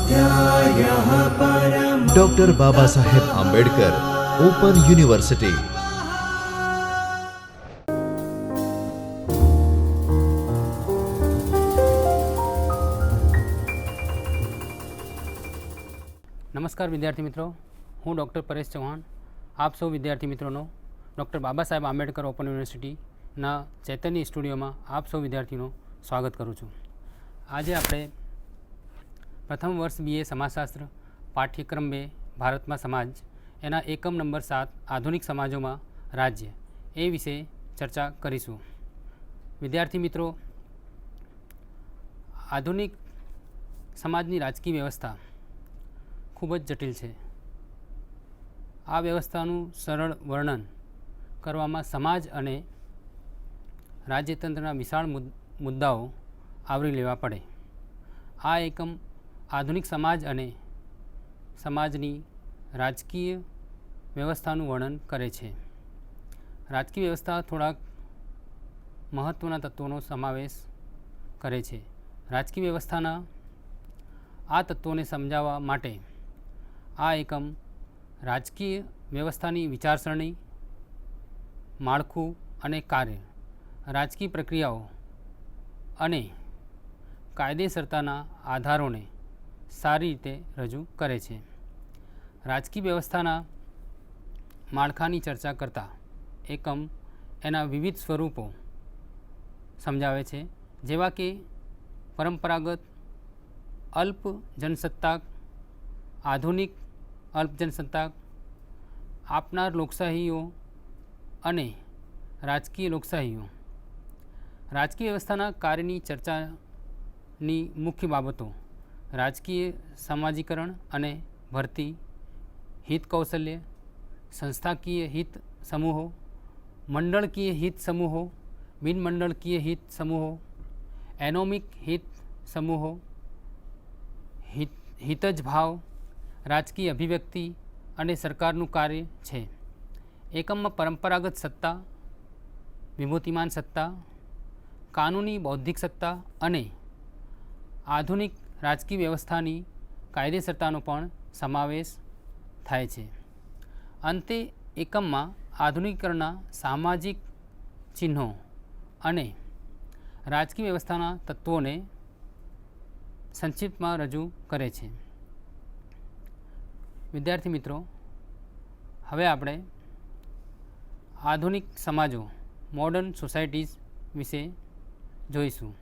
स्वाध्यायः परमः। Doctor Baba Saheb Ambedkar open university. નમસ્કાર વિદ્યાર્થી મિત્રો, હું ડૉક્ટર પરેશ ચૌહાણ આપ સૌ વિદ્યાર્થી મિત્રોનો ડૉક્ટર બાબા સાહેબ આંબેડકર ઓપન યુનિવર્સિટીના ચૈતન્ય સ્ટુડિયોમાં આપ સૌ વિદ્યાર્થીઓનું સ્વાગત કરું છું. આજે આપણે પ્રથમ વર્ષ BA સમાજશાસ્ત્ર પાઠ્યક્રમ 2 ભારતમાં સમાજ એના એકમ નંબર 7 આધુનિક સમાજોમાં રાજ્ય એ વિશે ચર્ચા કરીશું. વિદ્યાર્થી મિત્રો, આધુનિક સમાજની રાજકીય વ્યવસ્થા ખૂબ જ જટિલ છે. આ વ્યવસ્થાનું સરળ વર્ણન કરવામાં સમાજ અને રાજ્યતંત્રના વિશાળ મુદ્દાઓ આવરી લેવા પડે. આ એકમ આધુનિક સમાજ અને સમાજની રાજકીય વ્યવસ્થાનું વર્ણન કરે છે. રાજકીય વ્યવસ્થા થોડાક મહત્ત્વના તત્વોનો સમાવેશ કરે છે. રાજકીય વ્યવસ્થાના આ તત્વોને સમજાવવા માટે આ એકમ રાજકીય વ્યવસ્થાની વિચારસરણી, માળખું અને કાર્ય, રાજકીય પ્રક્રિયાઓ અને કાયદેસરતાના આધારોને સારી રીતે રજૂ કરે છે. રાજકીય વ્યવસ્થાના માળખાની ચર્ચા કરતા એકમ એના વિવિધ સ્વરૂપો સમજાવે છે, જેવા કે પરંપરાગત અલ્પ જનસત્તાક, આધુનિક અલ્પ જનસત્તાક, આપનાર લોકશાહીઓ અને રાજકીય લોકશાહીઓ. રાજકીય વ્યવસ્થાના કાર્યની ચર્ચાની મુખ્ય બાબતો રાજકીય સામાજિકરણ અને ભરતી, હિત કૌશલ્ય, સંસ્થાકીય હિત સમૂહો, મંડળકીય હિત સમૂહો, બિનમંડળકીય હિત સમૂહો, એનોમિક હિત સમૂહો, હિતજ ભાવ, રાજકીય અભિવ્યક્તિ અને સરકારનું કાર્ય છે. એકમમાં પરંપરાગત સત્તા, વિભૂતિમાન સત્તા, કાનૂની બૌદ્ધિક સત્તા અને આધુનિક રાજકીય વ્યવસ્થાની કાયદેસરતાનો પણ સમાવેશ થાય છે. અંતે એકમમાં આધુનિકીકરણના સામાજિક ચિહ્નો અને રાજકીય વ્યવસ્થાના તત્વોને સંક્ષિપ્તમાં રજૂ કરે છે. વિદ્યાર્થી મિત્રો, હવે આપણે આધુનિક સમાજો, મોડર્ન સોસાયટીઝ વિશે જોઈશું.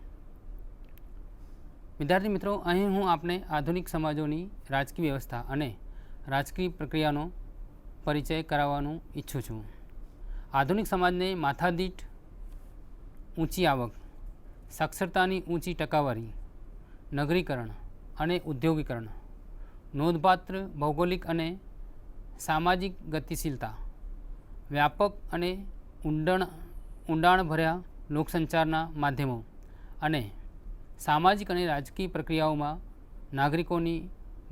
વિદ્યાર્થી મિત્રો, અહીં હું આપને આધુનિક સમાજોની રાજકીય વ્યવસ્થા અને રાજકીય પ્રક્રિયાનો પરિચય કરાવવાનું ઈચ્છું છું. આધુનિક સમાજને માથાદીઠ ઊંચી આવક, સાક્ષરતાની ઊંચી ટકાવારી, નગરીકરણ અને ઉદ્યોગીકરણ, નોંધપાત્ર ભૌગોલિક અને સામાજિક ગતિશીલતા, વ્યાપક અને ઊંડાણભર્યા લોકસંચારના માધ્યમો અને સામાજિક અને રાજકીય પ્રક્રિયાઓમાં નાગરિકોની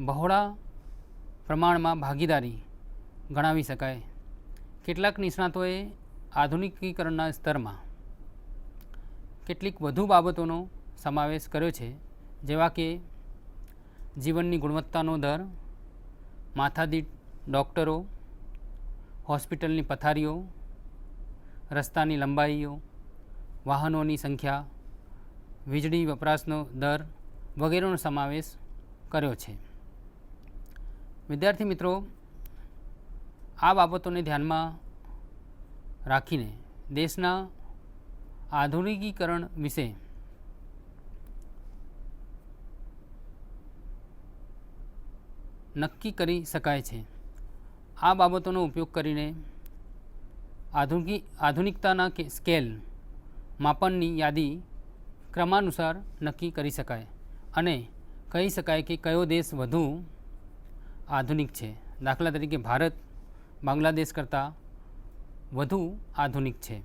બહોળા પ્રમાણમાં ભાગીદારી ગણાવી શકાય. કેટલાક નિષ્ણાતોએ આધુનિકીકરણના સ્તરમાં કેટલીક વધુ બાબતોનો સમાવેશ કર્યો છે, જેવા કે જીવનની ગુણવત્તાનો દર, માથાદીઠ ડૉક્ટરો, હોસ્પિટલની પથારીઓ, રસ્તાની લંબાઈઓ, વાહનોની સંખ્યા, વીજળી વપરાશનો દર વગેરેનો સમાવેશ કર્યો છે. વિદ્યાર્થી મિત્રો, આ બાબતોને ધ્યાનમાં રાખીને દેશના આધુનિકીકરણ વિશે નક્કી કરી શકાય છે. આ બાબતોનો ઉપયોગ કરીને આધુનિકતાના સ્કેલ માપનની યાદી ક્રમાનુસાર નક્કી કરી શકાય અને કહી શકાય કે કયો દેશ વધુ આધુનિક છે. દાખલા તરીકે ભારત બાંગ્લાદેશ કરતાં વધુ આધુનિક છે.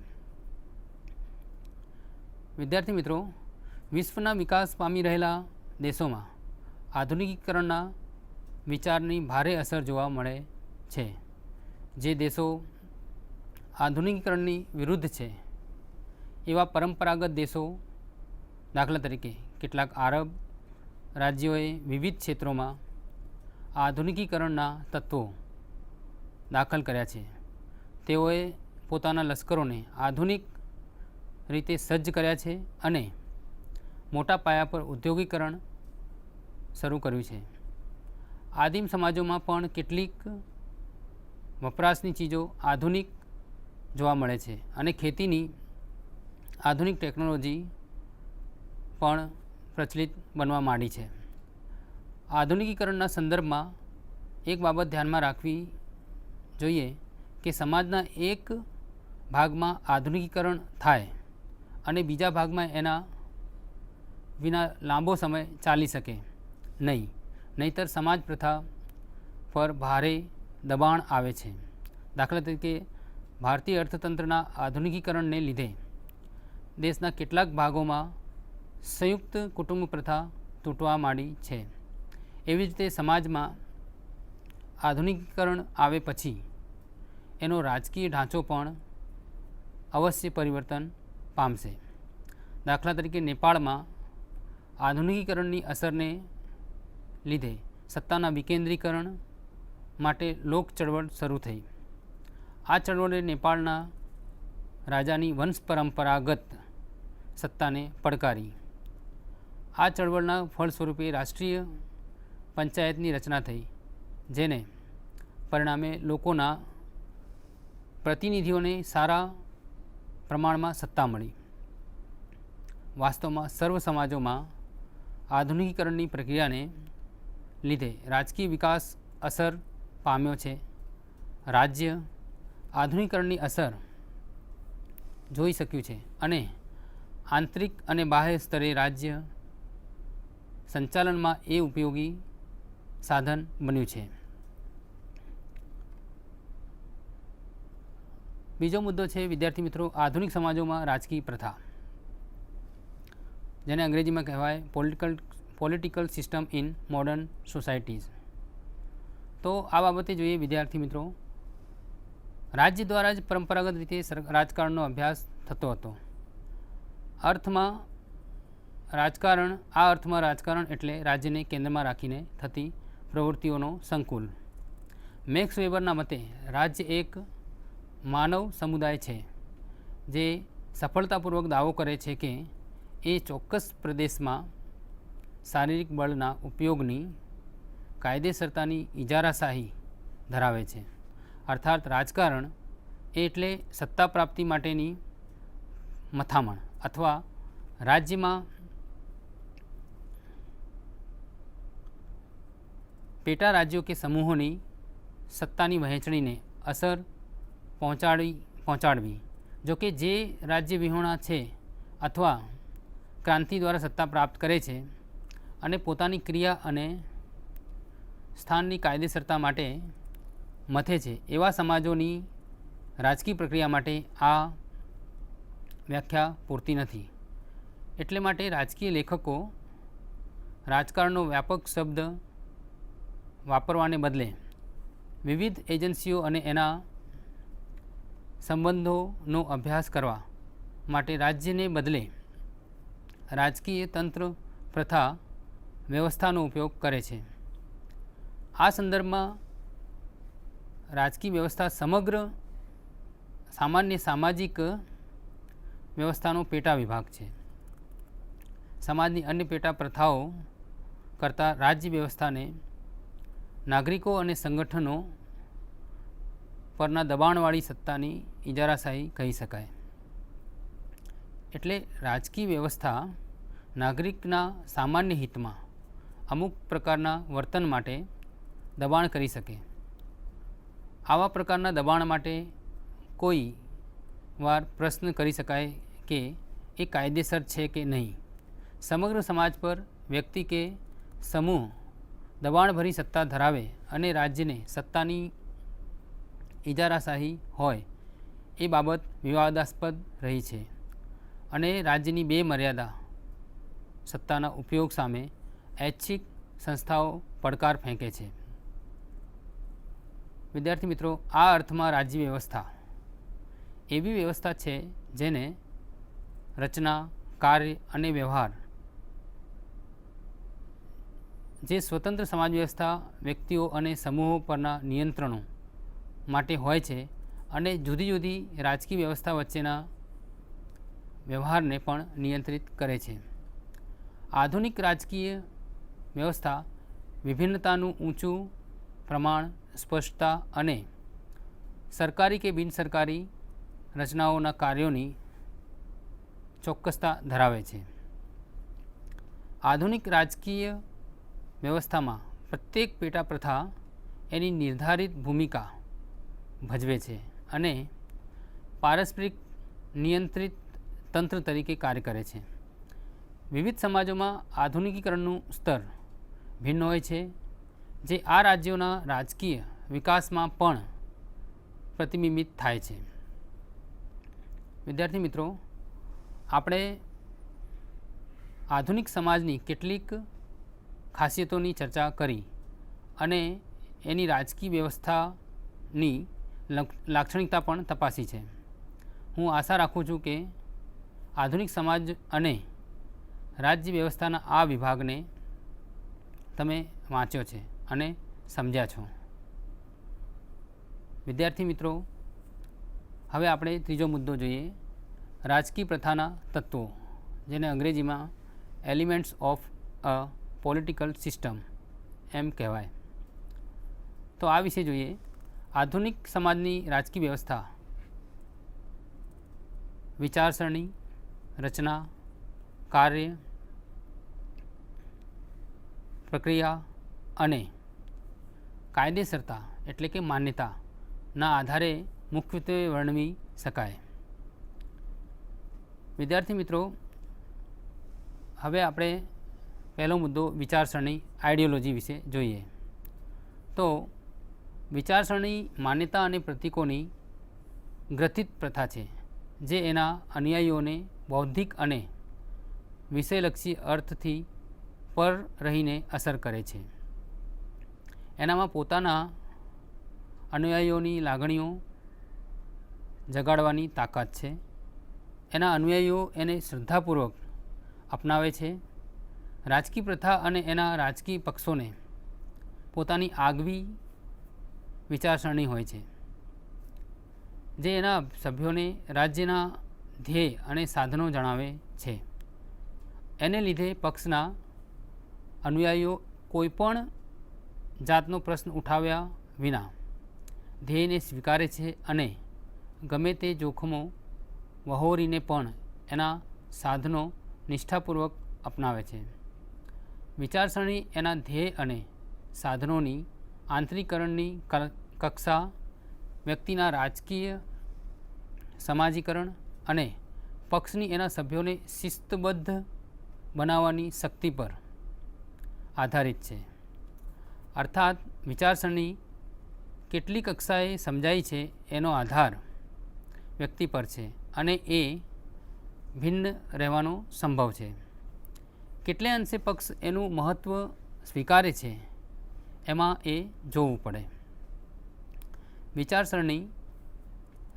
વિદ્યાર્થી મિત્રો, વિશ્વના વિકાસ પામી રહેલા દેશોમાં આધુનિકીકરણના વિચારની ભારે અસર જોવા મળે છે. જે દેશો આધુનિકીકરણની વિરુદ્ધ છે એવા પરંપરાગત દેશો, દાખલા તરીકે કેટલાક આરબ રાજ્યોએ વિવિધ ક્ષેત્રોમાં આધુનિકીકરણના તત્વો દાખલ કર્યા છે. તેઓએ પોતાના લશ્કરોને આધુનિક રીતે સજ્જ કર્યા છે અને મોટા પાયા પર ઉદ્યોગીકરણ શરૂ કર્યું છે. આદિમ સમાજોમાં પણ કેટલીક વપરાશની ચીજો આધુનિક જોવા મળે છે અને ખેતીની આધુનિક ટેકનોલોજી પણ પ્રચલિત બનવા માંડી છે. આધુનિકીકરણના સંદર્ભમાં એક બાબત ધ્યાનમાં રાખવી જોઈએ કે સમાજના એક ભાગમાં આધુનિકીકરણ થાય અને બીજા ભાગમાં એના વિના લાંબો સમય ચાલી શકે નહીં, નહીંતર સમાજ પ્રથા પર ભારે દબાણ આવે છે. દાખલા તરીકે ભારતીય અર્થતંત્રના આધુનિકીકરણને લીધે દેશના કેટલાક ભાગોમાં સંયુક્ત કુટુંબ પ્રથા તૂટવા માંડી છે. એવી જ રીતે સમાજમાં આધુનિકીકરણ આવે પછી એનો રાજકીય ઢાંચો પણ અવશ્ય પરિવર્તન પામશે. દાખલા તરીકે નેપાળમાં આધુનિકીકરણની અસરને લીધે સત્તાના વિકેન્દ્રીકરણ માટે લોક ચળવળ શરૂ થઈ. આ ચળવળે નેપાળના રાજાની વંશ પરંપરાગત સત્તાને પડકારી. આ ચળવળના ફળ સ્વરૂપે રાષ્ટ્રીય પંચાયતની રચના થઈ, જેને પરિણામે લોકોના પ્રતિનિધિઓને સારા પ્રમાણમાં સત્તા મળી. વાસ્તવમાં સર્વ સમાજોમાં આધુનિકીકરણની પ્રક્રિયાને લીધે રાજકીય વિકાસ અસર પામ્યો છે. રાજ્ય આધુનિકીકરણની અસર જોઈ શક્યું છે અને આંતરિક અને બાહ્ય સ્તરે રાજ્ય સંચાલનમાં એ ઉપયોગી સાધન બન્યું છે. બીજો મુદ્દો છે વિદ્યાર્થી મિત્રો આધુનિક સમાજોમાં રાજકીય પ્રથા, જેને અંગ્રેજીમાં કહેવાય political system in modern societies. તો આ બાબતે જોઈએ વિદ્યાર્થી મિત્રો, રાજ્ય દ્વારા જ પરંપરાગત રીતે રાજકારણનો અભ્યાસ થતો હતો. આ અર્થમાં રાજકારણ એટલે રાજ્યને કેન્દ્રમાં રાખીને થતી પ્રવૃત્તિઓનો સંકુલ. મેક્સ વેબરના મતે રાજ્ય એક માનવ સમુદાય છે જે સફળતાપૂર્વક દાવો કરે છે કે એ ચોક્કસ પ્રદેશમાં શારીરિક બળના ઉપયોગની કાયદેસરતાની ઇજારાશાહી ધરાવે છે. અર્થાત રાજકારણ એટલે સત્તા પ્રાપ્તિ માટેની મથામણ અથવા રાજ્યમાં પેટા રાજ્યો કે સમૂહોની સત્તાની વહેંચણીને અસર પહોંચાડવી. જોકે જે રાજ્ય વિહોણા છે અથવા ક્રાંતિ દ્વારા સત્તા પ્રાપ્ત કરે છે અને પોતાની ક્રિયા અને સ્થાનની કાયદેસરતા માટે મથે છે, એવા સમાજોની રાજકીય પ્રક્રિયા માટે આ વ્યાખ્યા પૂરતી નથી. એટલે માટે રાજકીય લેખકો રાજકારણનો વ્યાપક શબ્દ વાપરવાને બદલે વિવિધ એજન્સીઓ અને એના સંબંધોનો અભ્યાસ કરવા માટે રાજ્યને બદલે રાજકીય તંત્ર પ્રથા વ્યવસ્થાનો ઉપયોગ કરે છે. આ સંદર્ભમાં રાજકીય વ્યવસ્થા સમગ્ર સામાન્ય સામાજિક વ્યવસ્થાનો પેટા વિભાગ છે. સમાજની અન્ય પેટા પ્રથાઓ કરતાં રાજ્ય વ્યવસ્થાને નાગરિકો અને સંગઠનો પરના દબાણવાળી સત્તાની ઇજારાશાહી કહી શકાય. એટલે રાજકીય વ્યવસ્થા નાગરિકના સામાન્ય હિતમાં અમુક પ્રકારના વર્તન માટે દબાણ કરી શકે. આવા પ્રકારના દબાણ માટે કોઈ વાર પ્રશ્ન કરી શકાય કે એ કાયદેસર છે કે નહીં. સમગ્ર સમાજ પર વ્યક્તિ કે સમૂહ દબાણભરી સત્તા ધરાવે અને રાજ્યને સત્તાની ઇજારાશાહી હોય એ બાબત વિવાદાસ્પદ રહી છે અને રાજ્યની બે મર્યાદા સત્તાના ઉપયોગ સામે ઐચ્છિક સંસ્થાઓ પડકાર ફેંકે છે. વિદ્યાર્થી મિત્રો, આ અર્થમાં રાજ્ય વ્યવસ્થા એવી વ્યવસ્થા છે જેને રચના, કાર્ય અને વ્યવહાર જે સ્વતંત્ર સમાજ વ્યવસ્થા વ્યક્તિઓ અને સમૂહો પરના નિયંત્રણો માટે હોય છે અને જુદી જુદી રાજકીય વ્યવસ્થા વચ્ચેના વ્યવહારને પણ નિયંત્રિત કરે છે. આધુનિક રાજકીય વ્યવસ્થા વિભિન્નતાનું ઊંચું પ્રમાણ, સ્પષ્ટતા અને સરકારી કે બિનસરકારી રચનાઓના કાર્યોની ચોક્કસતા ધરાવે છે. આધુનિક રાજકીય વ્યવસ્થામાં પ્રત્યેક પેટા પ્રથા એની નિર્ધારિત ભૂમિકા ભજવે છે અને પારસ્પરિક નિયંત્રિત તંત્ર તરીકે કાર્ય કરે છે. વિવિધ સમાજોમાં આધુનિકીકરણનું સ્તર ભિન્ન હોય છે, જે આ રાજ્યોના રાજકીય વિકાસમાં પણ પ્રતિબિંબિત થાય છે. વિદ્યાર્થી મિત્રો, આપણે આધુનિક સમાજની કેટલીક ખાસિયતોની ચર્ચા કરી અને એની રાજકીય વ્યવસ્થાની લાક્ષણિકતા પણ તપાસી છે. હું આશા રાખું છું કે આધુનિક સમાજ અને રાજ્ય વ્યવસ્થાના આ વિભાગને તમે વાંચ્યો છે અને સમજ્યા છો. વિદ્યાર્થી મિત્રો, હવે આપણે ત્રીજો મુદ્દો જોઈએ, રાજકીય પ્રથાના તત્વો, જેને અંગ્રેજીમાં elements of a political system એમ કહેવાય. તો આ વિશે જોઈએ. આધુનિક સમાજની રાજકીય વ્યવસ્થા વિચારસરણી, રચના, કાર્ય, પ્રક્રિયા અને કાયદેસરતા એટલે કે માન્યતાના આધારે મુખ્યત્વે વર્ણવી શકાય. વિદ્યાર્થી મિત્રો, હવે આપણે પહેલો મુદ્દો વિચારસરણી, આઈડિયોલોજી વિશે જોઈએ. તો વિચારસરણી માન્યતા અને પ્રતીકોની ગ્રથિત પ્રથા છે, જે એના અનુયાયીઓને બૌદ્ધિક અને વિષયલક્ષી અર્થથી પર રહીને અસર કરે છે. એનામાં પોતાના અનુયાયીઓની લાગણીઓ જગાડવાની તાકાત છે. એના અનુયાયીઓ એને શ્રદ્ધાપૂર્વક અપનાવે છે. રાજકીય પ્રથા અને એના રાજકીય પક્ષોને પોતાની આગવી વિચારસરણી હોય છે, જે એના સભ્યોને રાજ્યના ધ્યેય અને સાધનો જણાવે છે. એને લીધે પક્ષના અનુયાયીઓ કોઈપણ જાતનો પ્રશ્ન ઉઠાવ્યા વિના ધ્યેયને સ્વીકારે છે અને ગમે તે જોખમો વહોરીને પણ એના સાધનો નિષ્ઠાપૂર્વક અપનાવે છે. વિચારસરણી એના ધ્યેય અને સાધનોની આંતરીકરણની કક્ષા વ્યક્તિના રાજકીય સમાજીકરણ અને પક્ષની એના સભ્યોને શિસ્તબદ્ધ બનાવવાની શક્તિ પર આધારિત છે. અર્થાત વિચારસરણી કેટલી કક્ષાએ સમજાય છે એનો આધાર વ્યક્તિ પર છે અને એ ભિન્ન રહેવાનો સંભવ છે. કેટલે અંશે પક્ષ એનું મહત્ત્વ સ્વીકારે છે એમાં એ જોવું પડે. વિચારસરણી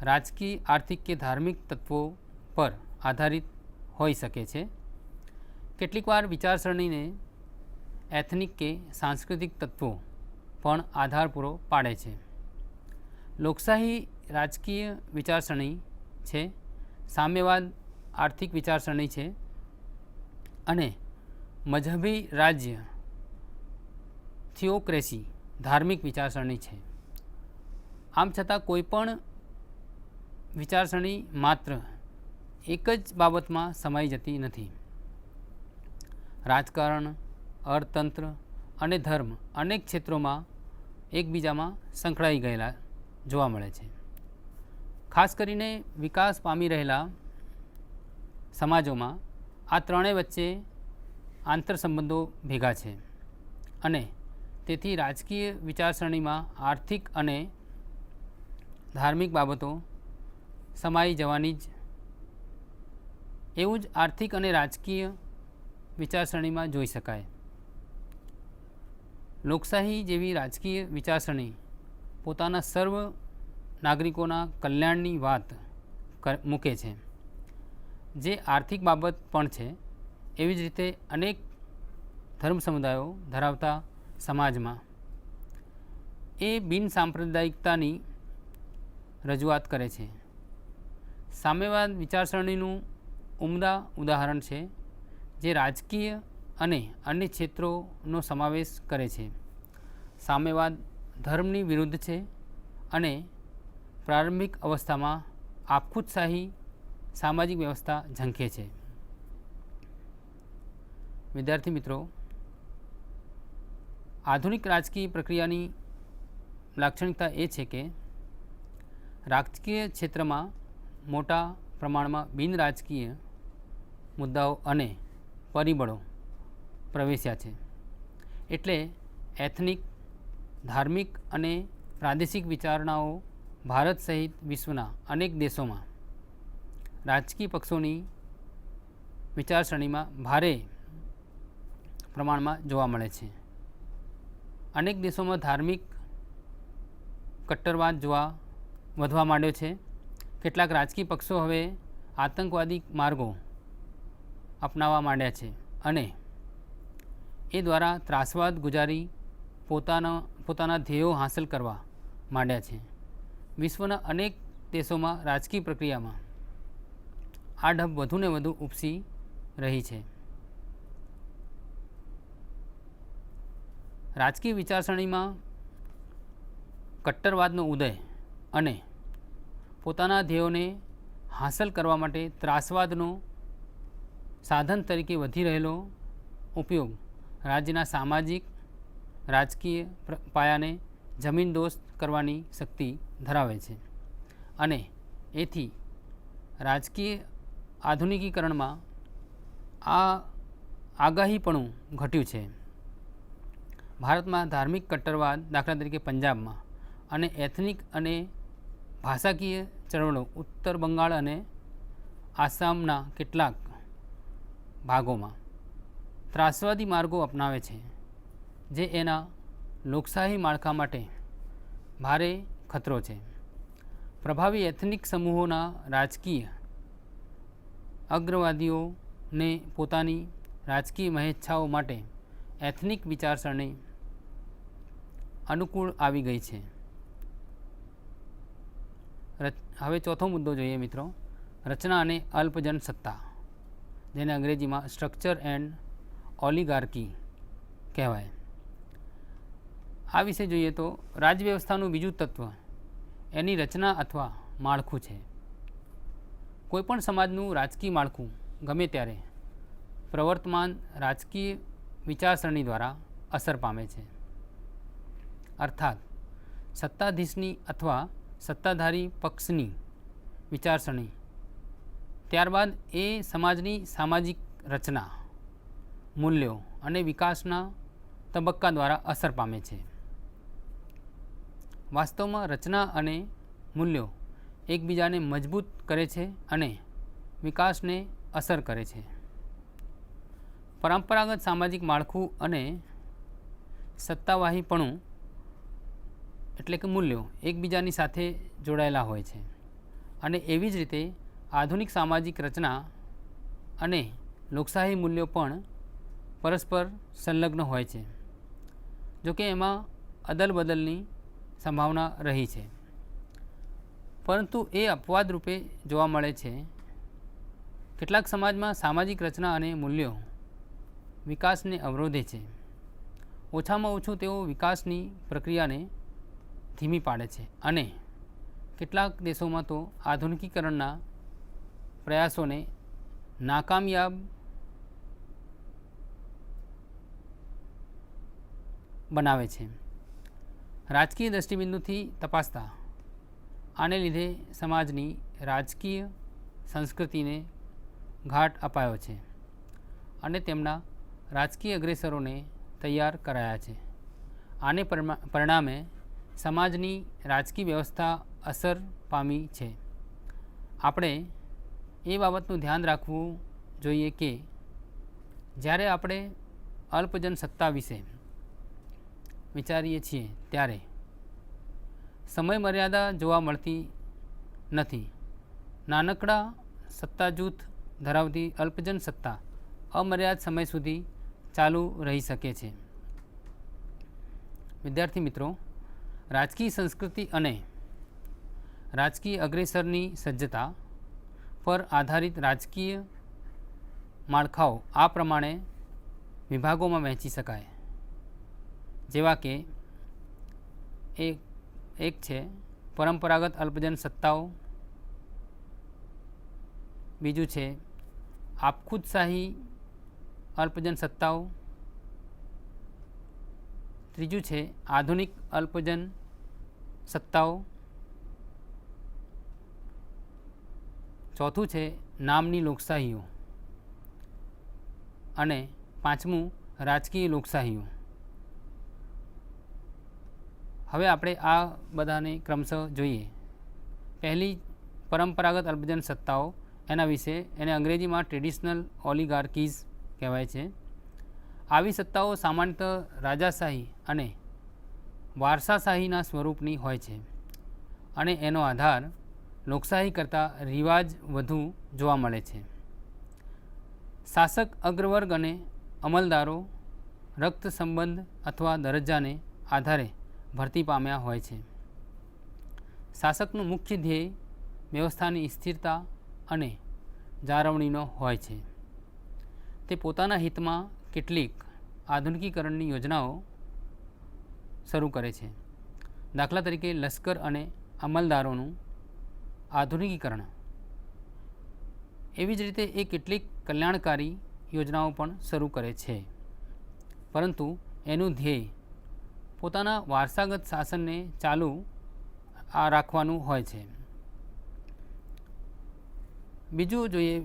રાજકીય, આર્થિક કે ધાર્મિક તત્વો પર આધારિત હોઈ શકે છે. કેટલીકવાર વિચારસરણીને એથનિક કે સાંસ્કૃતિક તત્વો પણ આધાર પૂરો પાડે છે. લોકશાહી રાજકીય વિચારસરણી છે, સામ્યવાદ આર્થિક વિચારસરણી છે અને મજહબી રાજ્ય થિયોક્રેસી ધાર્મિક વિચારસરણી છે. આમ છતાં કોઈપણ વિચારસરણી માત્ર એક જ બાબતમાં સમાઈ જતી નથી. રાજકારણ, અર્થતંત્ર અને ધર્મ અનેક ક્ષેત્રોમાં એકબીજામાં સંકળાઈ ગયેલા જોવા મળે છે. ખાસ કરીને વિકાસ પામી રહેલા સમાજોમાં આ ત્રણેય વચ્ચે આંતરસંબંધો ભેગા છે અને તેથી રાજકીય વિચારસરણીમાં આર્થિક અને ધાર્મિક બાબતો સમાઈ જવાની જ એવું જ આર્થિક અને રાજકીય વિચારસરણીમાં જોઈ શકાય. લોકશાહી જેવી રાજકીય વિચારસરણી પોતાના સર્વ નાગરિકોના કલ્યાણની વાત મૂકે છે, જે આર્થિક બાબત પણ છે. એવી જ રીતે અનેક ધર્મ સમુદાયો ધરાવતા સમાજમાં એ બિન સાંપ્રદાયિકતાની રજૂઆત કરે છે. સામ્યવાદ વિચારસરણીનું ઉમદા ઉદાહરણ છે, જે રાજકીય અને અન્ય ક્ષેત્રોનો સમાવેશ કરે છે. સામ્યવાદ ધર્મની વિરુદ્ધ છે અને પ્રારંભિક અવસ્થામાં આપખુદશાહી સામાજિક વ્યવસ્થા ઝંખે છે. વિદ્યાર્થી મિત્રો, આધુનિક રાજકીય પ્રક્રિયાની લાક્ષણિકતા એ છે કે રાજકીય ક્ષેત્રમાં મોટા પ્રમાણમાં બિન રાજકીય મુદ્દાઓ અને પરિબળો પ્રવેશ્યા છે. એટલે એથનિક, ધાર્મિક અને પ્રાદેશિક વિચારણાઓ ભારત સહિત વિશ્વના અનેક દેશોમાં રાજકીય પક્ષોની વિચારસરણીમાં ભારે પ્રમાણમાં જોવા મળે છે. અનેક દેશોમાં ધાર્મિક કટ્ટરવાદ વધવા માંડ્યો છે. કેટલાક રાજકીય પક્ષો હવે આતંકવાદી માર્ગો અપનાવવા માંડ્યા છે અને એ દ્વારા ત્રાસવાદ ગુજારી પોતાના ધ્યેયો હાંસલ કરવા માંડ્યા છે. વિશ્વના અનેક દેશોમાં રાજકીય પ્રક્રિયામાં આ ઢબ વધુને વધુ ઉપસી રહી છે. રાજકીય વિચારસરણીમાં કટ્ટરવાદનો ઉદય અને પોતાના ધ્યેયોને હાંસલ કરવા માટે ત્રાસવાદનો સાધન તરીકે વધી રહેલો ઉપયોગ રાજ્યના સામાજિક રાજકીય પાયાને જમીનદોસ્ત કરવાની શક્તિ ધરાવે છે અને એથી રાજકીય આધુનિકીકરણમાં આ આગાહીપણું ઘટ્યું છે. ભારતમાં ધાર્મિક કટ્ટરવાદ, દાખલા તરીકે પંજાબમાં, અને એથનિક અને ભાષાકીય ચળવળો ઉત્તર બંગાળ અને આસામના કેટલાક ભાગોમાં ત્રાસવાદી માર્ગો અપનાવે છે, જે એના લોકશાહી માળખા માટે ભારે ખતરો છે. પ્રભાવી એથનિક સમૂહોના રાજકીય અગ્રવાદીઓને પોતાની રાજકીય મહેચ્છાઓ માટે એથનિક વિચારસરણી અનુકૂળ આવી ગઈ છે. હવે ચોથો મુદ્દો જોઈએ મિત્રો, રચના અને અલ્પજન સત્તા, જેને અંગ્રેજીમાં સ્ટ્રક્ચર એન્ડ ઓલિગાર્કી કહેવાય. આ વિશે જોઈએ તો રાજ્ય વ્યવસ્થાનું બીજું તત્વ એની રચના અથવા માળખું છે. કોઈપણ સમાજનું રાજકીય માળખું ગમે ત્યારે પ્રવર્તમાન રાજકીય વિચારસરણી દ્વારા અસર પામે છે. અર્થાત સત્તાધીશની અથવા સત્તાધારી પક્ષની વિચારસરણી ત્યારબાદ એ સમાજની સામાજિક રચના, મૂલ્યો અને વિકાસના તબક્કા દ્વારા અસર પામે છે. વાસ્તવમાં રચના અને મૂલ્યો એકબીજાને મજબૂત કરે છે અને વિકાસને અસર કરે છે. પરંપરાગત સામાજિક માળખું અને સત્તાવાહીપણું એટલે કે મૂલ્યો એકબીજાની સાથે જોડાયેલા હોય છે અને એવી જ રીતે આધુનિક સામાજિક રચના અને લોકશાહી મૂલ્યો પણ પરસ્પર સંલગ્ન હોય છે, જોકે એમાં અદલ બદલની સંભાવના રહી છે. પરંતુ એ અપવાદ રૂપે જોવા મળે છે. કેટલાક સમાજમાં સામાજિક રચના અને મૂલ્યો વિકાસને અવરોધે છે. ઓછામાં ઓછું તેઓ વિકાસની પ્રક્રિયાને ધીમી પાડે છે અને કેટલાક દેશોમાં તો આધુનિકીકરણના પ્રયાસોને નાકામયાબ બનાવે છે. રાજકીય દૃષ્ટિબિંદુથી તપાસતા આને લીધે સમાજની રાજકીય સંસ્કૃતિને ઘાટ અપાયો છે અને તેમના રાજકીય અગ્રેસરોને તૈયાર કરાયા છે. આને પરિણામે સમાજની રાજકીય વ્યવસ્થા અસર પામી છે. આપણે એ બાબતનું ધ્યાન રાખવું જોઈએ કે જ્યારે આપણે અલ્પજન સત્તા વિશે વિચારીએ છીએ ત્યારે સમય મર્યાદા જોવા મળતી નથી. નાનકડા સત્તા જૂથ ધરાવતી અલ્પજન સત્તા અમર્યાદ સમય સુધી ચાલુ રહી શકે છે. વિદ્યાર્થી મિત્રો, રાજકીય સંસ્કૃતિ અને રાજકીય અગ્રેસરની સજ્જતા પર આધારિત રાજકીય માળખાઓ આ પ્રમાણે વિભાગોમાં વહેંચી શકાય, જેવા કે એક છે પરંપરાગત અલ્પજન સત્તાઓ, બીજું છે આપખુદશાહી અલ્પજન સત્તાઓ, ત્રીજું છે આધુનિક અલ્પજન સત્તાઓ, ચોથું છે નામની લોકશાહીઓ અને પાંચમું રાજકીય લોકશાહીઓ. હવે આપણે આ બધાને ક્રમશઃ જોઈએ. પહેલી પરંપરાગત અલ્પજન સત્તાઓ, એના વિશે એને અંગ્રેજીમાં ટ્રેડિશનલ ઓલિગાર્કીઝ કહેવાય છે. આવી સત્તાઓ સામાન્યતઃ રાજાશાહી અને વારસાશાહીના સ્વરૂપની હોય છે અને એનો આધાર લોકશાહી કરતાં રિવાજ વધુ જોવા મળે છે. શાસક અગ્રવર્ગ અને અમલદારો રક્ત સંબંધ અથવા દરજ્જાને આધારે ભરતી પામ્યા હોય છે. શાસકનું મુખ્ય ધ્યેય વ્યવસ્થાની સ્થિરતા અને જાળવણીનો હોય છે. તે પોતાના હિતમાં કેટલીક આધુનિકીકરણની યોજનાઓ શરૂ કરે છે. દાખલા તરીકે લશ્કર અને અમલદારોનું આધુનિકીકરણ. એવી જ રીતે એ કેટલીક કલ્યાણકારી યોજનાઓ પણ શરૂ કરે છે, પરંતુ એનું ધ્યેય પોતાના વારસાગત શાસનને ચાલુ રાખવાનું હોય છે. બીજું જોઈએ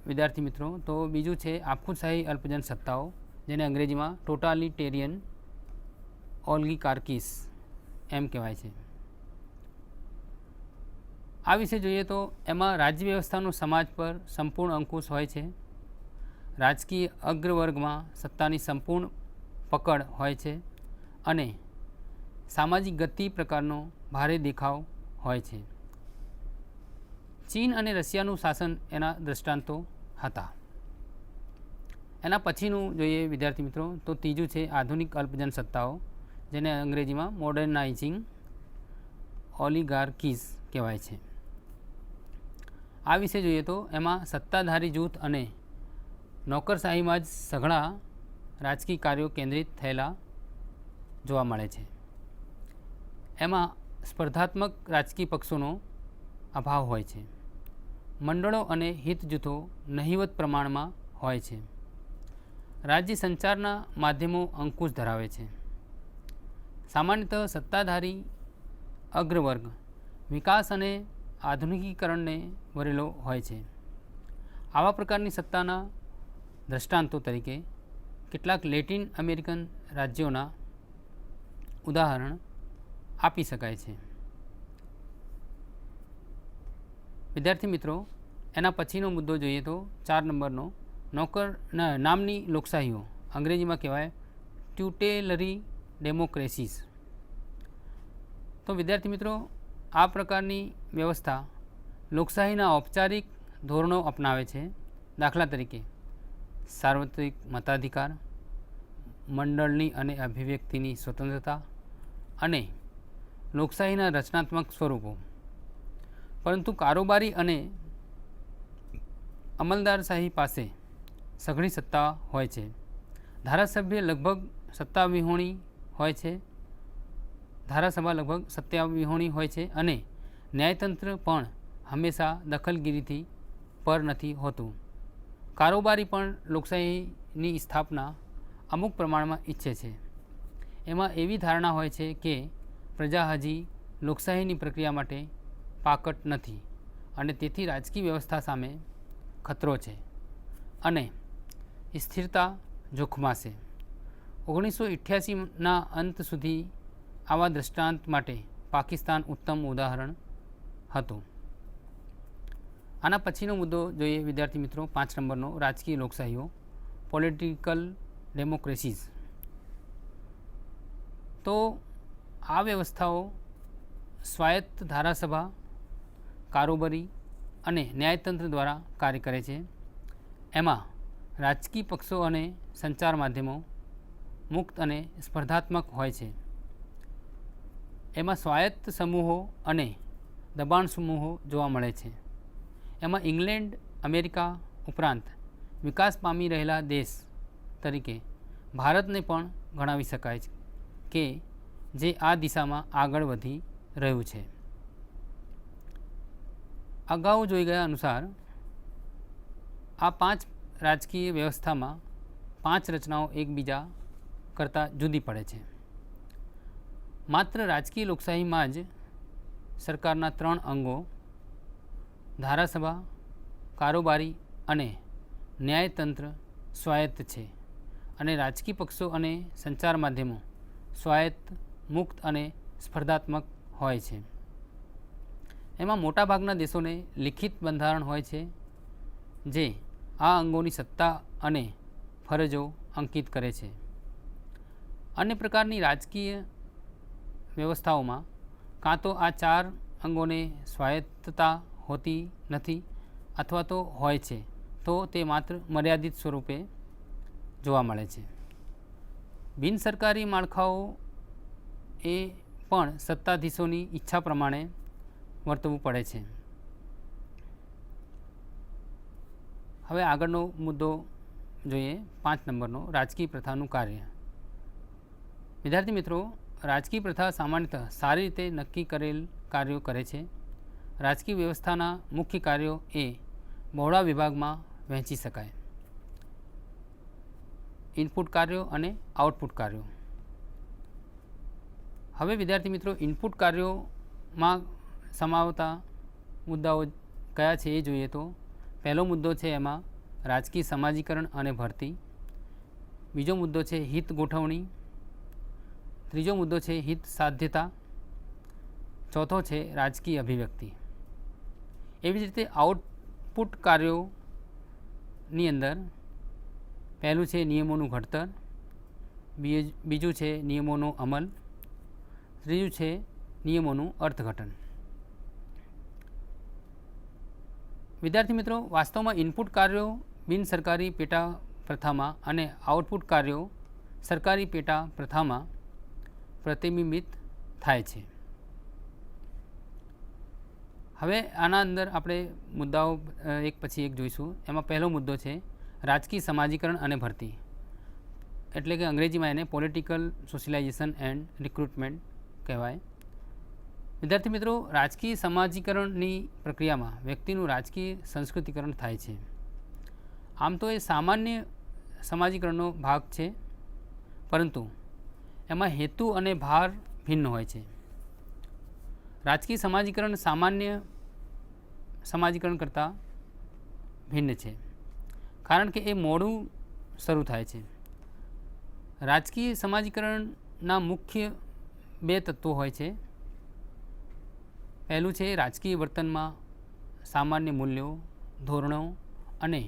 વિદ્યાર્થી મિત્રો, તો બીજું છે આપખુદશાહી અલ્પજન સત્તાઓ, જેને અંગ્રેજીમાં ટોટાલિટેરિયન ઓલિગાર્કીસ એમ કહેવાય છે. આ વિશે જોઈએ તો એમાં રાજ્ય વ્યવસ્થાનો સમાજ પર સંપૂર્ણ અંકુશ હોય છે. રાજકીય અગ્રવર્ગમાં સત્તાની સંપૂર્ણ પકડ હોય છે અને સામાજિક ગતિ પ્રકારનો ભારે દેખાવ હોય છે. ચીન અને રશિયાનું શાસન એના દૃષ્ટાંતો હતા. એના પછીનું જોઈએ વિદ્યાર્થી મિત્રો, તો ત્રીજું છે આધુનિક અલ્પજન સત્તાઓ, જેને અંગ્રેજીમાં મોડર્નાઇઝિંગ ઓલિગાર્કીઝ કહેવાય છે. આ વિશે જોઈએ તો એમાં સત્તાધારી જૂથ અને નોકરશાહીમાં જ સઘળા રાજકીય કાર્યો કેન્દ્રિત થયેલા જોવા મળે છે. એમાં સ્પર્ધાત્મક રાજકીય પક્ષોનો અભાવ હોય છે. મંડળો અને હિત જૂથો નહિવત પ્રમાણમાં હોય છે. રાજ્ય સંચારના માધ્યમો અંકુશ ધરાવે છે. સામાન્યતઃ સત્તાધારી અગ્રવર્ગ વિકાસ અને આધુનિકીકરણને વરેલો હોય છે. આવા પ્રકારની સત્તાના દ્રષ્ટાંતો તરીકે કેટલાક લેટિન અમેરિકન રાજ્યોના ઉદાહરણ આપી શકાય છે. વિદ્યાર્થી મિત્રો, એના પછીનો મુદ્દો જોઈએ તો 4 નંબરનો નામની લોકશાહીઓ, અંગ્રેજીમાં કહેવાય ટ્યુટેલરી ડેમોક્રેસીસ. તો વિદ્યાર્થી મિત્રો, આ પ્રકારની વ્યવસ્થા લોકશાહીના ઔપચારિક ધોરણો અપનાવે છે. દાખલા તરીકે સાર્વત્રિક મતાધિકાર, મંડળની અને અભિવ્યક્તિની સ્વતંત્રતા અને લોકશાહીના રચનાત્મક સ્વરૂપો. પરંતુ કારોબારી અને અમલદારશાહી પાસે સઘળી સત્તા હોય છે. ધારાસભ્ય લગભગ સત્તાવિહોણી હોય છે. ધારાસભા લગભગ સત્તાવિહોણી હોય છે અને ન્યાયતંત્ર પણ હંમેશા દખલગીરીથી પર નથી હોતું. કારોબારી પણ લોકશાહીની સ્થાપના અમુક પ્રમાણમાં ઈચ્છે છે. એમાં એવી ધારણા હોય છે કે પ્રજા હજી લોકશાહીની પ્રક્રિયા માટે પાકટ નથી અને તેથી રાજકીય વ્યવસ્થા સામે ખતરો છે અને સ્થિરતા જોખમાશે. 1988ના અંત સુધી આવા દૃષ્ટાંત માટે પાકિસ્તાન ઉત્તમ ઉદાહરણ હતું. આના પછીનો મુદ્દો જોઈએ વિદ્યાર્થી મિત્રો, 5 નંબરનો રાજકીય લોકશાહીઓ, પોલિટિકલ ડેમોક્રેસીઝ. તો આ વ્યવસ્થાઓ સ્વાયત્ત ધારાસભા, કારોબારી અને ન્યાયતંત્ર દ્વારા કાર્ય કરે છે. એમાં રાજકીય પક્ષો અને સંચાર માધ્યમો મુક્ત અને સ્પર્ધાત્મક હોય છે. એમાં સ્વાયત્ત સમૂહો અને દબાણ સમૂહો જોવા મળે છે. એમાં ઇંગ્લેન્ડ, અમેરિકા ઉપરાંત વિકાસ પામી રહેલા દેશ તરીકે ભારતને પણ ગણાવી શકાય છે કે જે આ દિશામાં આગળ વધી રહ્યું છે. અગાઉ જોઈ ગયા અનુસાર આ 5 રાજકીય વ્યવસ્થામાં 5 રચનાઓ એકબીજા કરતાં જુદી પડે છે. માત્ર રાજકીય લોકશાહીમાં જ સરકારના 3 અંગો ધારાસભા, કારોબારી અને ન્યાયતંત્ર સ્વાયત્ત છે અને રાજકીય પક્ષો અને સંચાર માધ્યમો સ્વાયત્ત, મુક્ત અને સ્પર્ધાત્મક હોય છે. એમાં મોટાભાગના દેશોને લિખિત બંધારણ હોય છે જે આ અંગોની સત્તા અને ફરજો અંકિત કરે છે. અન્ય પ્રકારની રાજકીય વ્યવસ્થાઓમાં કાં તો આ 4 અંગોને સ્વાયત્તતા હોતી નથી અથવા તો હોય છે તો તે માત્ર મર્યાદિત સ્વરૂપે જોવા મળે છે. બિન સરકારી માળખાઓ એ પણ સત્તાધીશોની ઈચ્છા પ્રમાણે વર્તવું પડે છે. હવે આગળનો મુદ્દો જોઈએ 5 નંબરનો, રાજકીય પ્રથાનું કાર્ય. વિદ્યાર્થી મિત્રો, રાજકીય પ્રથા સામાન્યતઃ સારી રીતે નક્કી કરેલ કાર્યો કરે છે. રાજકીય વ્યવસ્થાના મુખ્ય કાર્યો એ બહોળા વિભાગમાં વહેંચી શકાય: ઇનપુટ કાર્યો અને આઉટપુટ કાર્યો. હવે વિદ્યાર્થી મિત્રો, ઇનપુટ કાર્યોમાં સમાવતા મુદ્દાઓ કયા છે એ જોઈએ તો પહેલો મુદ્દો છે એમાં રાજકીય સમાજીકરણ અને ભરતી. બીજો મુદ્દો છે હિત ગોઠવણી. ત્રીજો મુદ્દો છે હિત સાધ્યતા. ચોથો છે રાજકીય અભિવ્યક્તિ. એવી જ રીતે આઉટપુટ કાર્યોની અંદર પહેલું છે નિયમોનું ઘડતર, બીજું છે નિયમોનો અમલ, ત્રીજું છે નિયમોનું અર્થઘટન. વિદ્યાર્થી મિત્રો, વાસ્તવમાં ઇનપુટ કાર્યો બિન સરકારી પેટા પ્રથામાં અને આઉટપુટ કાર્યો સરકારી પેટા પ્રથામાં પ્રતિબિંબિત થાય છે. હવે આના અંદર આપણે મુદ્દાઓ એક પછી એક જોઈશું. એમાં પહેલો મુદ્દો છે રાજકીય સમાજીકરણ અને ભરતી, એટલે કે અંગ્રેજીમાં એને પોલિટિકલ સોશિયલાઇઝેશન એન્ડ રિક્રુટમેન્ટ કહેવાય. વિદ્યાર્થી મિત્રો, રાજકીય સમાજીકરણની પ્રક્રિયામાં વ્યક્તિનું રાજકીય સંસ્કૃતિકરણ થાય છે. આમ તો એ સામાન્ય સમાજીકરણનો ભાગ છે, પરંતુ એમાં હેતુ અને ભાર ભિન્ન હોય છે. રાજકીય સમાજીકરણ સામાન્ય સમાજીકરણ કરતાં ભિન્ન છે, કારણ કે એ મોડું શરૂ થાય છે. રાજકીય સમાજીકરણના મુખ્ય 2 તત્વો હોય છે. પહેલું છે રાજકીય વર્તનમાં સામાન્ય મૂલ્યો, ધોરણો અને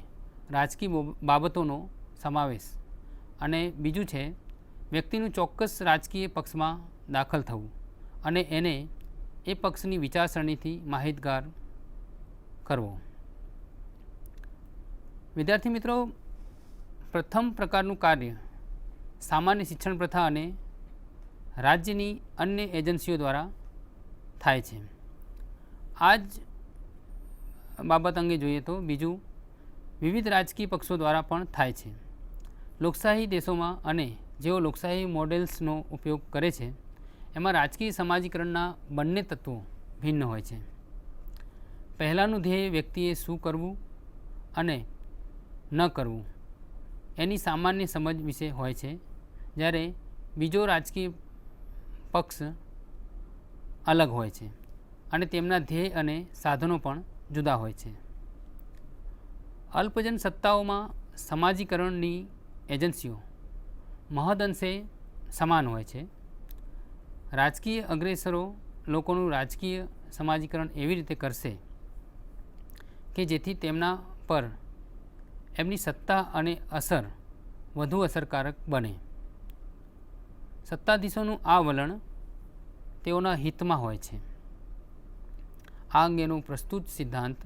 રાજકીય બાબતોનો સમાવેશ, અને બીજું છે વ્યક્તિનું ચોક્કસ રાજકીય પક્ષમાં દાખલ થવું અને એને એ પક્ષની વિચારસરણીથી માહિતગાર કરવો. વિદ્યાર્થી મિત્રો, પ્રથમ પ્રકારનું કાર્ય સામાન્ય શિક્ષણ પ્રથા અને રાજ્યની અન્ય એજન્સીઓ દ્વારા થાય છે. આ જ બાબત અંગે જોઈએ તો બીજું વિવિધ રાજકીય પક્ષો દ્વારા પણ થાય છે. લોકશાહી દેશોમાં અને જેઓ લોકશાહી મોડેલ્સનો ઉપયોગ કરે છે એમાં રાજકીય સમાજીકરણના બંને તત્વો ભિન્ન હોય છે. પહેલાંનું ધ્યેય વ્યક્તિએ શું કરવું અને ન કરવું એની સામાન્ય સમજ વિશે હોય છે, જ્યારે બીજો રાજકીય પક્ષ અલગ હોય છે અને તેમના ધ્યેય અને સાધનો પણ જુદા હોય છે. અલ્પજન સત્તાઓમાં સમાજીકરણની એજન્સીઓ મહદઅંશે સમાન હોય છે. રાજકીય અગ્રેસરો લોકોનું રાજકીય સમાજીકરણ એવી રીતે કરશે કે જેથી તેમના પર એમની સત્તા અને અસર વધુ અસરકારક બને. સત્તાધીશોનું આ વલણ તેઓના હિતમાં હોય છે. આ અંગેનો પ્રસ્તુત સિદ્ધાંત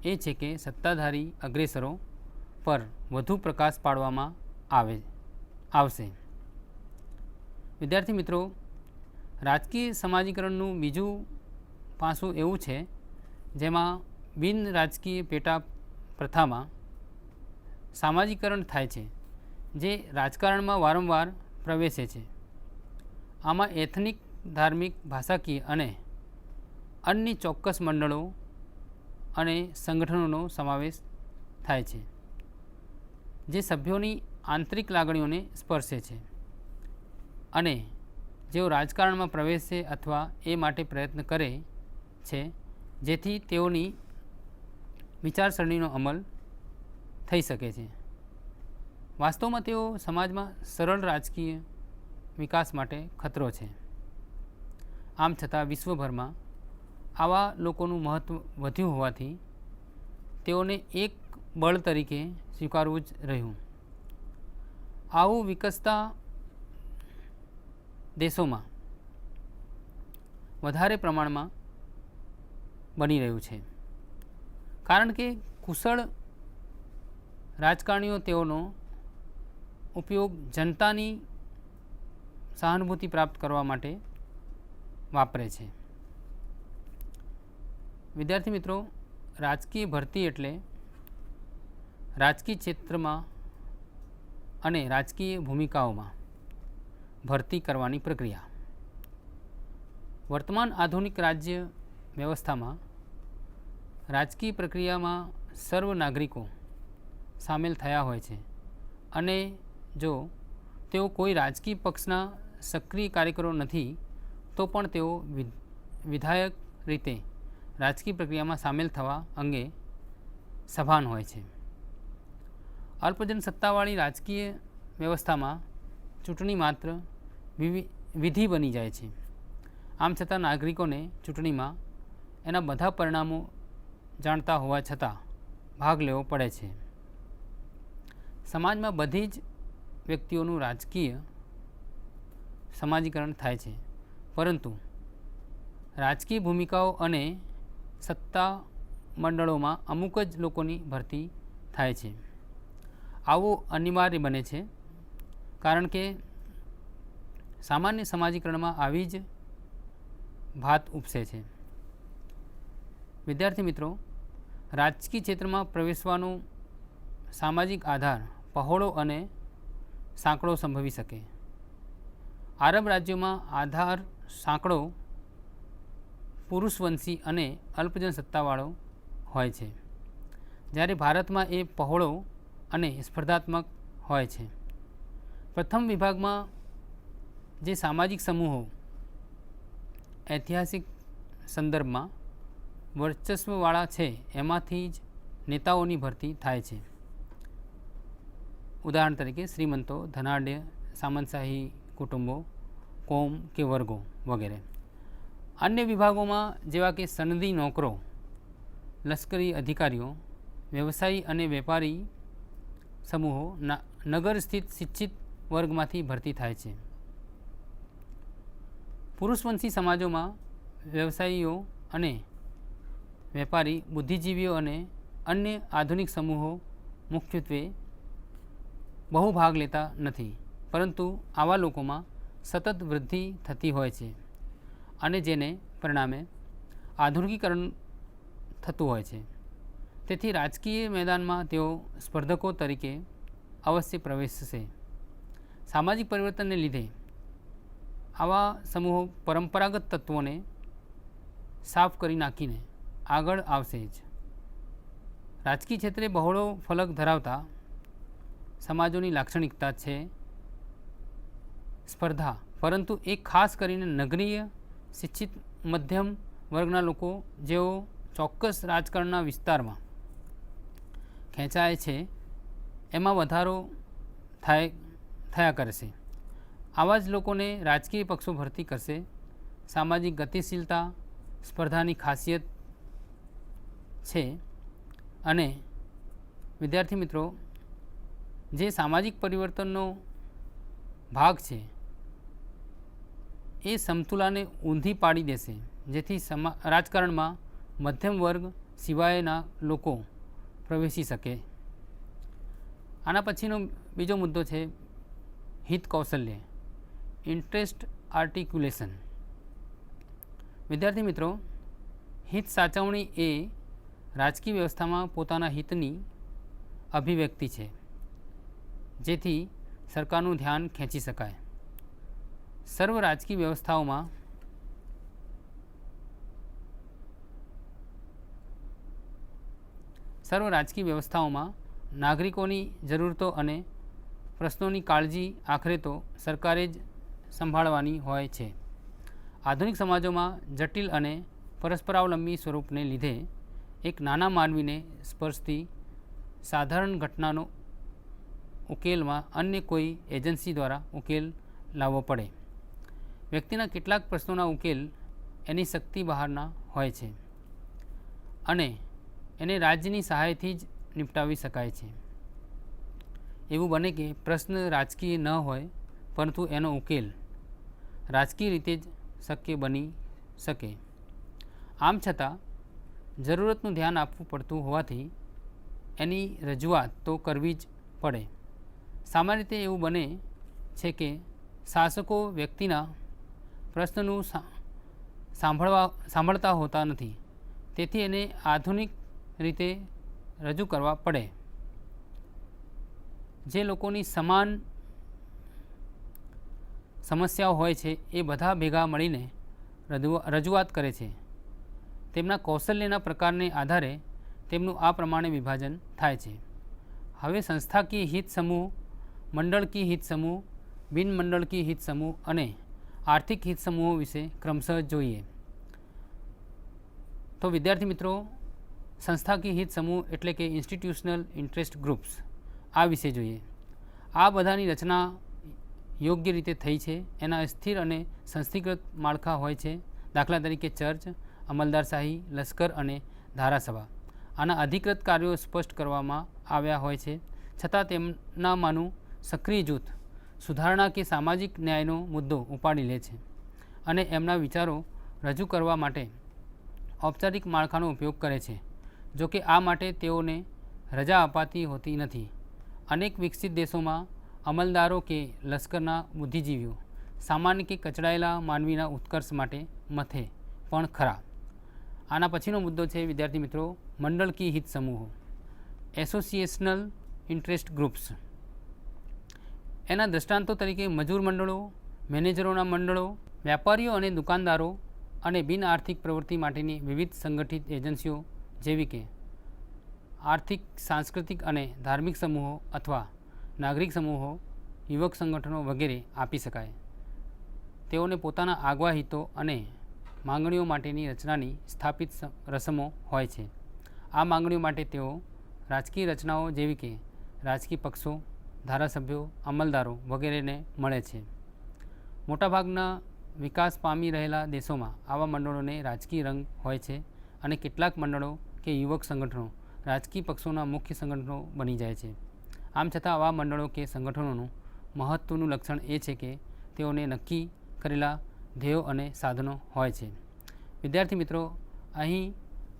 એ છે કે સત્તાધારી અગ્રેસરો પર વધુ પ્રકાશ પાડવામાં આવશે. વિદ્યાર્થી મિત્રો, રાજકીય સમાજીકરણનું બીજું પાસું એવું છે જેમાં બિન રાજકીય પેટા પ્રથામાં સામાજિકરણ થાય છે, જે રાજકારણમાં વારંવાર પ્રવેશે છે. આમાં એથનિક, ધાર્મિક, ભાષાકીય અને અન્ય ચોક્કસ મંડળો અને સંગઠનોનો સમાવેશ થાય છે, જે સભ્યોની આંતરિક લાગણીઓને સ્પર્શે છે અને જેઓ રાજકારણમાં પ્રવેશે અથવા એ માટે પ્રયત્ન કરે છે, જેથી તેઓની વિચારસરણીનો અમલ થઈ શકે છે. વાસ્તવમાં તેઓ સમાજમાં સરળ રાજકીય વિકાસ માટે ખતરો છે. આમ છતાં વિશ્વભરમાં આવા લોકોનું મહત્ત્વ વધ્યું હોવાથી તેઓને એક બળ તરીકે સ્વીકારવું જ રહ્યું. આવું વિકસતા દેશોમાં વધારે પ્રમાણમાં બની રહ્યું છે, કારણ કે કુશળ રાજકારણીઓ તેઓનો ઉપયોગ જનતાની સહાનુભૂતિ પ્રાપ્ત કરવા માટે વાપરે છે. વિદ્યાર્થી મિત્રો, રાજકીય ભરતી એટલે રાજકીય ક્ષેત્રમાં અને રાજકીય ભૂમિકાઓમાં ભરતી કરવાની પ્રક્રિયા. વર્તમાન આધુનિક રાજ્ય વ્યવસ્થામાં રાજકીય પ્રક્રિયામાં સર્વ નાગરિકો સામેલ થયા હોય છે અને જો તેઓ કોઈ રાજકીય પક્ષના સક્રિય કાર્યકરો નથી તો પણ તેઓ વિધાયક રીતે રાજકીય પ્રક્રિયામાં સામેલ થવા અંગે સભાન હોય છે. અલ્પજન સત્તાવાળી રાજકીય વ્યવસ્થામાં ચૂંટણી માત્ર વિધિ બની જાય છે. આમ છતાં નાગરિકોને ચૂંટણીમાં એના બધા પરિણામો જાણતા હોવા છતાં ભાગ લેવો પડે છે. સમાજમાં બધી જ વ્યક્તિઓનું રાજકીય સમાજીકરણ થાય છે, પરંતુ રાજકીય ભૂમિકાઓ અને સત્તા મંડળોમાં અમુક જ લોકોની ભરતી થાય છે. આવું અનિવાર્ય બને છે, કારણ કે સામાન્ય સમાજીકરણમાં આવી જ ભાત ઉપસે છે. વિદ્યાર્થી મિત્રો, રાજકીય ક્ષેત્રમાં પ્રવેશવાનો સામાજિક આધાર પહોળો અને સાંકડો સંભવી શકે. આરબ રાજ્યોમાં આધાર સાંકડો પુરુષવંશી અને અલ્પજન સત્તાવાળો હોય છે, જ્યારે ભારતમાં એ પહોળો અને સ્પર્ધાત્મક હોય છે. પ્રથમ વિભાગમાં જે સામાજિક સમૂહો ઐતિહાસિક સંદર્ભમાં વર્ચસ્વવાળા છે એમાંથી જ નેતાઓની ભરતી થાય છે. ઉદાહરણ તરીકે શ્રીમંતો, ધનાઢ્ય, સામંતશાહી કુટુંબો, કોમ કે વર્ગો વગેરે. અન્ય વિભાગોમાં જેવા કે સનદી નોકરો, લશ્કરી અધિકારીઓ, વ્યવસાયી અને વેપારી સમૂહો નગર સ્થિત શિક્ષિત વર્ગમાંથી ભરતી થાય છે. પુરુષવંશી સમાજોમાં વ્યવસાયીઓ અને વેપારી, બુદ્ધિજીવીઓ અને અન્ય આધુનિક સમૂહો મુખ્યત્વે બહુ ભાગ લેતા નથી, પરંતુ આવા લોકોમાં સતત વૃદ્ધિ થતી હોય છે અને જેને પરિણામે આધુનિકીકરણ થતું હોય છે. તેથી રાજકીય મેદાનમાં તેઓ સ્પર્ધકો તરીકે અવશ્ય પ્રવેશશે. સામાજિક પરિવર્તનને લીધે આવા સમૂહો પરંપરાગત તત્વોને સાફ કરી નાખીને આગળ આવશે જ. રાજકીય ક્ષેત્રે બહોળો ફલક ધરાવતા સમાજોની લાક્ષણિકતા છે સ્પર્ધા, પરંતુ એ ખાસ કરીને નગરીય શિક્ષિત મધ્યમ વર્ગના લોકો જેઓ ચોક્કસ રાજકારણના વિસ્તારમાં ખેંચાય છે એમાં વધારો થયા કરશે. આવા જ લોકોને રાજકીય પક્ષો ભરતી કરશે. સામાજિક ગતિશીલતા સ્પર્ધાની ખાસિયત છે અને વિદ્યાર્થી મિત્રો, જે સામાજિક પરિવર્તનનો ભાગ છે એ સમતુલાને ઊંધી પાડી દેશે, જેથી રાજકારણમાં મધ્યમ વર્ગ સિવાયના લોકો પ્રવેશી શકે. આના પછીનો બીજો મુદ્દો છે હિત કૌશલ્ય, ઇન્ટરેસ્ટ આર્ટિક્યુલેશન. વિદ્યાર્થી મિત્રો, હિત સાચવણી એ રાજકીય વ્યવસ્થામાં પોતાના હિતની અભિવ્યક્તિ છે, જેથી સરકારનું ધ્યાન ખેંચી શકાય. સર્વ રાજકીય વ્યવસ્થાઓમાં નાગરિકોની જરૂરતો અને પ્રશ્નોની કાળજી આખરે તો સરકારે જ સંભાળવાની હોય છે. આધુનિક સમાજોમાં જટિલ અને પરસ્પરાવલંબી સ્વરૂપને લીધે એક નાના માનવીને સ્પર્શતી સાધારણ ઘટનાનો ઉકેલમાં અન્ય કોઈ એજન્સી દ્વારા ઉકેલ લાવવો પડે. વ્યક્તિના કેટલાક પ્રશ્નોના ઉકેલ એની શક્તિ બહારના હોય છે અને એને રાજ્યની સહાયથી જ નિપટાવી શકાય છે. એવું બને કે પ્રશ્ન રાજકીય ન હોય, પરંતુ એનો ઉકેલ રાજકીય રીતે જ શક્ય બની શકે. આમ છતાં જરૂરતનું ધ્યાન આપવું પડતું હોવાથી એની રજૂઆત તો કરવી જ પડે. સામાન્ય રીતે એવું બને છે કે શાસકો વ્યક્તિના પ્રશ્નનું સાંભળતા હોતા નથી, તેથી એને આધુનિક રીતે રજૂ કરવા પડે. જે લોકોની સમાન સમસ્યાઓ હોય છે એ બધા ભેગા મળીને રજૂઆત કરે છે. તેમના કૌશલ્યના પ્રકારને આધારે તેમનું આ પ્રમાણે વિભાજન થાય છે. હવે સંસ્થાકીય હિત સમૂહ, મંડળકીય હિત સમૂહ, બિનમંડળકીય હિત સમૂહ અને આર્થિક હિત સમૂહો વિશે ક્રમશઃ જોઈએ. તો વિદ્યાર્થી મિત્રો, સંસ્થાકીય હિત સમૂહ એટલે કે ઇન્સ્ટિટ્યુશનલ ઇન્ટરેસ્ટ ગ્રુપ્સ, આ વિશે જોઈએ. આ બધાની રચના યોગ્ય રીતે થઈ છે. એના સ્થિર અને સંસ્થીકૃત માળખા હોય છે. દાખલા તરીકે ચર્ચ, અમલદારશાહી, લશ્કર અને ધારાસભા. આના અધિકૃત કાર્યો સ્પષ્ટ કરવામાં આવ્યા હોય છે, છતાં તેમનામાંનું સક્રિય જૂથ સુધારણા કે સામાજિક ન્યાયનો મુદ્દો ઉપાડી લે છે અને એમના વિચારો રજૂ કરવા માટે ઔપચારિક માળખાનો ઉપયોગ કરે છે. જો કે આ માટે તેઓને રજા અપાતી હોતી નથી. અનેક વિકસિત દેશોમાં અમલદારો કે લશ્કરના બુદ્ધિજીવીઓ સામાન્ય કે કચડાયેલા માનવીના ઉત્કર્ષ માટે મથે પણ ખરા. આના પછીનો મુદ્દો છે વિદ્યાર્થી મિત્રો, મંડળકીય હિત સમૂહો, એસોસિએશનલ ઇન્ટરેસ્ટ ગ્રુપ્સ. એના દૃષ્ટાંતો તરીકે મજૂર મંડળો, મેનેજરોના મંડળો, વ્યાપારીઓ અને દુકાનદારો અને બિન આર્થિક પ્રવૃત્તિ માટેની વિવિધ સંગઠિત એજન્સીઓ જેવી કે આર્થિક, સાંસ્કૃતિક અને ધાર્મિક સમૂહો અથવા નાગરિક સમૂહો, યુવક સંગઠનો વગેરે આપી શકાય. તેઓને પોતાના આગવા હિતો અને માંગણીઓ માટેની રચનાની સ્થાપિત રસમો હોય છે. આ માંગણીઓ માટે તેઓ રાજકીય રચનાઓ જેવી કે રાજકીય પક્ષો, ધારાસભ્યો, અમલદારો વગેરેને મળે છે. મોટાભાગના વિકાસ પામી રહેલા દેશોમાં આવા મંડળોને રાજકીય રંગ હોય છે અને કેટલાક મંડળો કે યુવક સંગઠનો રાજકીય પક્ષોના મુખ્ય સંગઠનો બની જાય છે. આમ છતાં આવા મંડળો કે સંગઠનોનું મહત્ત્વનું લક્ષણ એ છે કે તેઓને નક્કી કરેલા ધ્યેયો અને સાધનો હોય છે. વિદ્યાર્થી મિત્રો, અહીં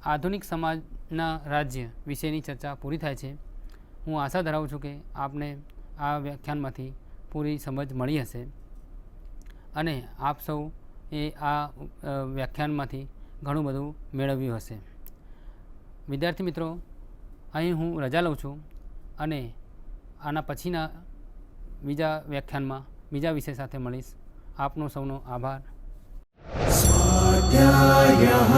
આધુનિક સમાજના રાજ્ય વિશેની ચર્ચા પૂરી થાય છે. હું આશા ધરાવું છું કે આપને આ વ્યાખ્યાનમાંથી પૂરી સમજ મળી હશે અને આપ સૌ એ આ વ્યાખ્યાનમાંથી ઘણું બધું મેળવ્યું હશે. વિદ્યાર્થી મિત્રો, અહીં હું રજા લઉં છું અને આના પછીના બીજા વ્યાખ્યાનમાં બીજા વિષય સાથે મળીશ. આપનો સૌનો આભાર. સ્વાધ્યાયઃ